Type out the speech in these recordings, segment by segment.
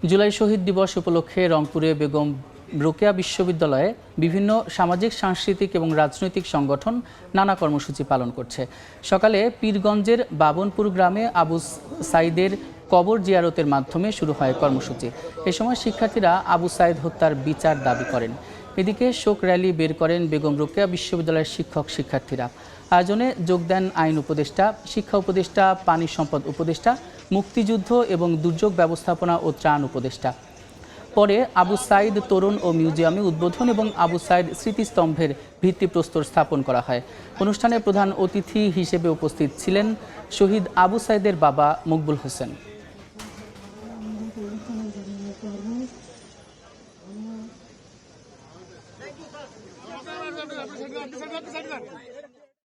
জুলাই শহীদ দিবস উপলক্ষে রংপুরে বেগম রোকেয়া বিশ্ববিদ্যালয়ে বিভিন্ন সামাজিক, সাংস্কৃতিক এবং রাজনৈতিক সংগঠন নানা কর্মসূচি পালন করছে। সকালে পীরগঞ্জের বাবনপুর গ্রামে আবু সাইদের কবর জিয়ারতের মাধ্যমে শুরু হয় কর্মসূচি। এ সময় শিক্ষার্থীরা আবু সাইদ হত্যার বিচার দাবি করেন। এদিকে শোক র্যালি বের করেন বেগম রোকেয়া বিশ্ববিদ্যালয়ের শিক্ষার্থীরা। আয়োজনে যোগ দেন আইন উপদেষ্টা, শিক্ষা উপদেষ্টা, পানি সম্পদ উপদেষ্টা, মুক্তিযুদ্ধ এবং দুর্যোগ ব্যবস্থাপনা ও ত্রাণ উপদেষ্টা। পরে আবু সাইদ তরুণ ও মিউজিয়ামে উদ্বোধন এবং আবু সাইদ স্মৃতিস্তম্ভের ভিত্তিপ্রস্তর স্থাপন করা হয়। অনুষ্ঠানে প্রধান অতিথি হিসেবে উপস্থিত ছিলেন শহীদ আবু সাইদের বাবা মকবুল হোসেন।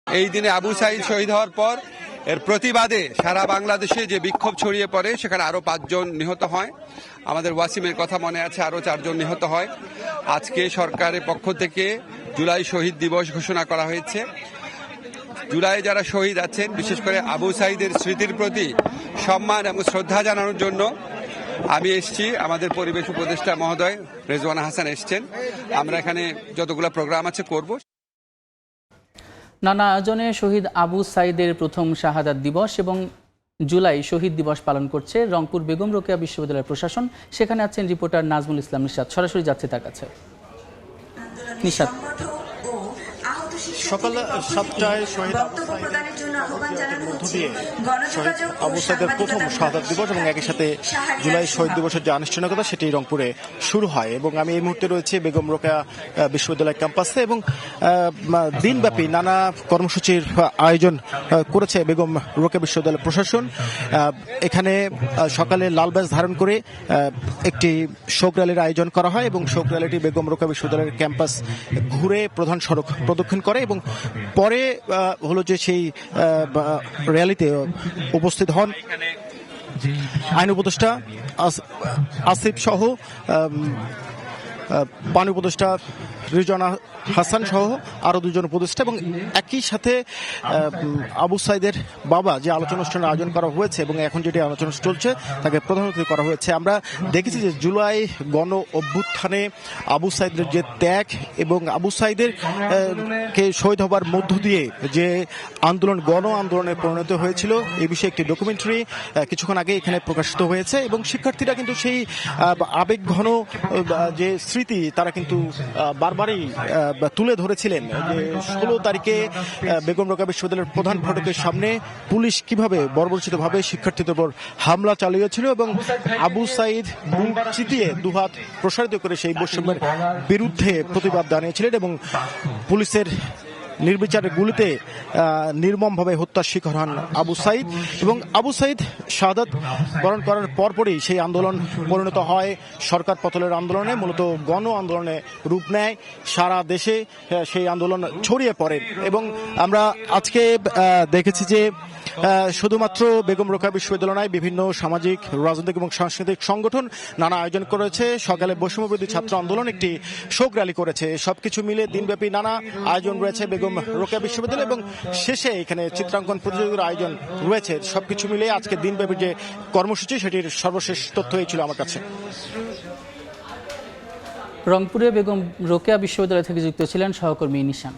এই দিনে আবু সাইদ শহীদ হওয়ার পর এর প্রতিবাদে সারা বাংলাদেশে যে বিক্ষোভ ছড়িয়ে পড়ে, সেখানে আরো 5 জন নিহত হয়। আমাদের ওয়াসিমের কথা মনে আছে, আরো 4 জন নিহত হয়। আজকে সরকারের পক্ষ থেকে জুলাই শহীদ দিবস ঘোষণা করা হয়েছে। জুলাই যারা শহীদ আছেন, বিশেষ করে আবু সাইদের স্মৃতির প্রতি সম্মান এবং শ্রদ্ধা জানানোর জন্য আমি এসেছি। আমাদের পরিবেশ উপদেষ্টা মহোদয় রেজওয়ানা হাসান এসছেন। আমরা এখানে যতগুলো প্রোগ্রাম আছে করব। নানা আয়োজনে শহীদ আবু সাইদের প্রথম শাহাদাত দিবস এবং জুলাই শহীদ দিবস পালন করছে রংপুর বেগম রোকেয়া বিশ্ববিদ্যালয়ের প্রশাসন। সেখানে আছেন রিপোর্টার নাজমুল ইসলাম নিশাত। সরাসরি যাচ্ছে তার কাছে। নিশাত, সকাল 7টায় শহীদ মধ্য দিয়ে শহীদ আবু সাইদের প্রথম শাহাদাত দিবস এবং একই সাথে জুলাই শহীদ দিবসের যে আনুষ্ঠানিকতা সেটি রংপুরে শুরু হয়। এবং আমি এই মুহূর্তে রয়েছি বেগম রোকেয়া বিশ্ববিদ্যালয় ক্যাম্পাসে এবং দিনব্যাপী নানা কর্মসূচির আয়োজন করেছে বেগম রোকেয়া বিশ্ববিদ্যালয় প্রশাসন। এখানে সকালে লাল ব্যাজ ধারণ করে একটি শোক র্যালির আয়োজন করা হয় এবং শোক র্যালিটি বেগম রোকেয়া বিশ্ববিদ্যালয়ের ক্যাম্পাস ঘুরে প্রধান সড়ক প্রদক্ষিণ করে এবং পরে হলো যে সেই র্যালিতে উপস্থিত হন আইন উপদেষ্টা আসিফ সহ পানি উপদেষ্টা রেজওয়ানা হাসান সহ আরো 2 জন উপদেষ্টা এবং একই সাথে আবু সাইদের বাবা যে আলোচনা অনুষ্ঠানের আয়োজন করা হয়েছে এবং এখন যেটি আলোচনা চলছে তাকে প্রধান অতিথি করা হয়েছে। আমরা দেখেছি যে জুলাই গণ অভ্যুত্থানে আবু সাইদের যে ত্যাগ এবং আবু সাইদের কে শহীদ হবার মধ্য দিয়ে যে আন্দোলন গণ আন্দোলনে পরিণত হয়েছিল এই বিষয়ে একটি ডকুমেন্টারি কিছুক্ষণ আগে এখানে প্রকাশিত হয়েছে এবং শিক্ষার্থীরা কিন্তু সেই আবেগ ঘন যে স্মৃতি তারা কিন্তু বারবারই তুলে ধরেছিলেন যে 16 তারিখে বেগম রোকেয়া বিশ্ববিদ্যালয়ের প্রধান ফটকের সামনে পুলিশ কিভাবে বর্বরচিতভাবে শিক্ষার্থীদের উপর হামলা চালিয়েছিল এবং আবু সাইদ বুক চিতিয়ে দুহাত প্রসারিত করে সেই বৈষম্যের বিরুদ্ধে প্রতিবাদ জানিয়েছিলেন এবং পুলিশের নির্বিচারের গুলিতে নির্মমভাবে হত্যার শিকার হন আবু সাইদ এবং আবু সাইদ শাহাদাত বরণ করার পরপরই সেই আন্দোলন পরিণত হয় সরকার পতনের আন্দোলনে, মূলত গণ আন্দোলনে রূপ নেয়। সারা দেশে সেই আন্দোলন ছড়িয়ে পড়ে এবং আমরা আজকে দেখেছি যে শুধুমাত্র বেগম রোকেয়া বিশ্ববিদ্যালয় নয়, বিভিন্ন সামাজিক, রাজনৈতিক এবং সাংস্কৃতিক সংগঠন নানা আয়োজন করেছে। সকালে বৈষম্যবিরোধী ছাত্র আন্দোলন একটি শোক র্যালি করেছে। সবকিছু মিলে দিনব্যাপী নানা আয়োজন রয়েছে বেগম রোকেয়া বিশ্ববিদ্যালয় এবং শেষে এখানে চিত্রাঙ্কন প্রতিযোগিতার আয়োজন রয়েছে। সবকিছু মিলে আজকে দিনব্যাপী যে কর্মসূচি সেটির সর্বশেষ তথ্য এই ছিল আমার কাছে। রংপুরে বেগম রোকেয়া বিশ্ববিদ্যালয় থেকে যুক্ত ছিলেন সহকর্মী নিশান।